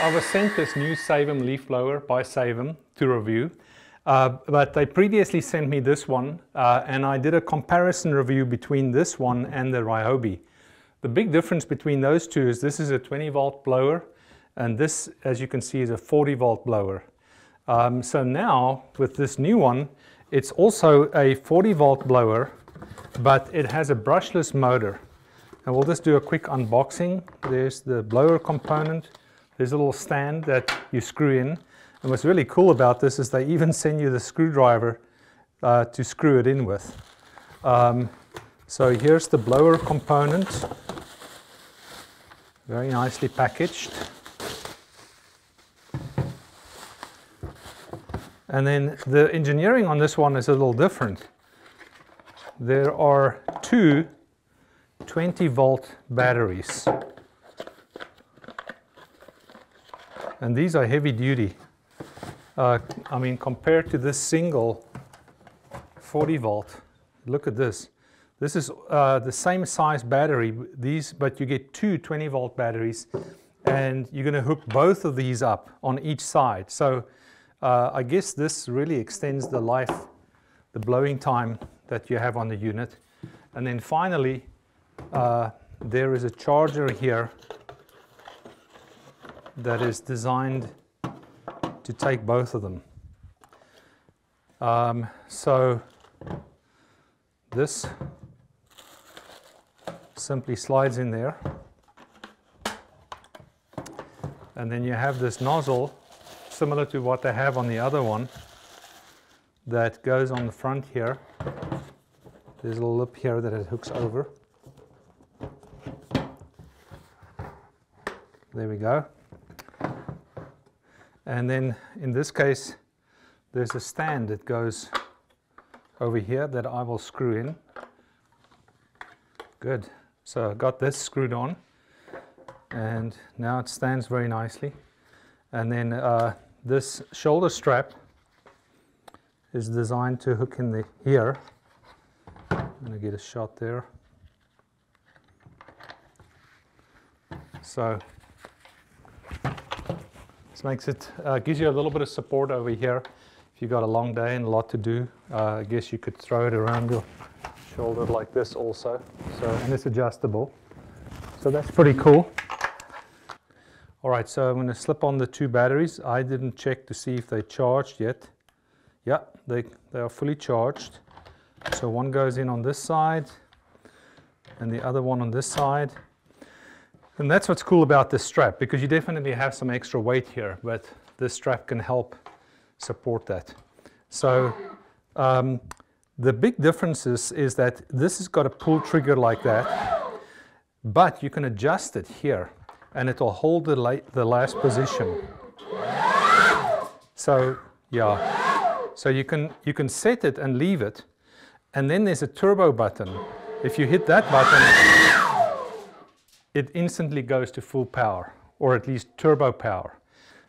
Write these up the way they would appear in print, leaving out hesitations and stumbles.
I was sent this new SEYVUM Leaf Blower by SEYVUM to review, but they previously sent me this one, and I did a comparison review between this one and the Ryobi. The big difference between those two is this is a 20-volt blower, and this, as you can see, is a 40-volt blower. So now, with this new one, it's also a 40-volt blower, but it has a brushless motor. And we'll just do a quick unboxing. There's the blower component. There's a little stand that you screw in. And what's really cool about this is they even send you the screwdriver to screw it in with. So here's the blower component. Very nicely packaged. And then the engineering on this one is a little different. There are two 20-volt batteries. And these are heavy duty. I mean, compared to this single 40-volt, look at this. This is the same size battery, but you get two 20-volt batteries, and you're going to hook both of these up on each side. So I guess this really extends the life, the blowing time that you have on the unit. And then finally, there is a charger here that is designed to take both of them. So this simply slides in there, and then you have this nozzle similar to what they have on the other one that goes on the front here. There's a little lip here that it hooks over. There we go. And then in this case, there's a stand that goes over here that I will screw in. Good. So I've got this screwed on, and now it stands very nicely. And then this shoulder strap is designed to hook in here. I'm going to get a shot there. So this makes it, gives you a little bit of support over here. If you've got a long day and a lot to do, I guess you could throw it around your shoulder like this also. So, and it's adjustable. So that's pretty cool. All right, so I'm going to slip on the two batteries. I didn't check to see if they charged yet. Yeah, they are fully charged. So one goes in on this side and the other one on this side. And that's what's cool about this strap, because you definitely have some extra weight here, but this strap can help support that. So the big difference is that this has got a pull trigger like that, but you can adjust it here and it will hold the last position. So yeah, so you can set it and leave it, and then there's a turbo button. If you hit that button, it instantly goes to full power, or at least turbo power.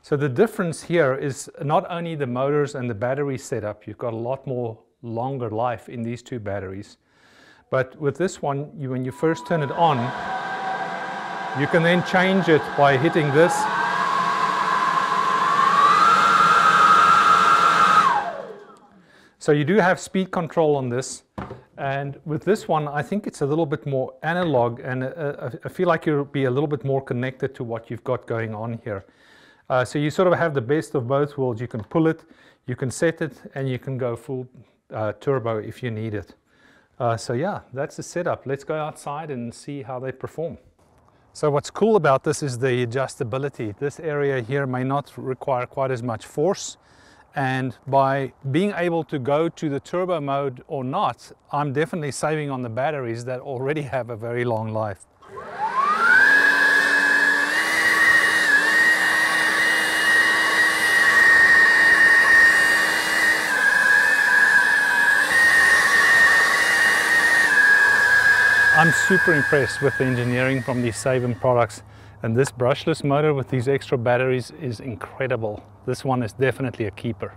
So the difference here is not only the motors and the battery setup, you've got a lot more longer life in these two batteries. But with this one, when you first turn it on, you can then change it by hitting this. So you do have speed control on this. And with this one, I think it's a little bit more analog, and I feel like you'll be a little bit more connected to what you've got going on here. So you sort of have the best of both worlds. You can pull it, you can set it, and you can go full turbo if you need it. So yeah, that's the setup. Let's go outside and see how they perform. So what's cool about this is the adjustability. This area here may not require quite as much force. And by being able to go to the turbo mode or not, I'm definitely saving on the batteries that already have a very long life. I'm super impressed with the engineering from these SEYVUM products, and this brushless motor with these extra batteries is incredible. This one is definitely a keeper.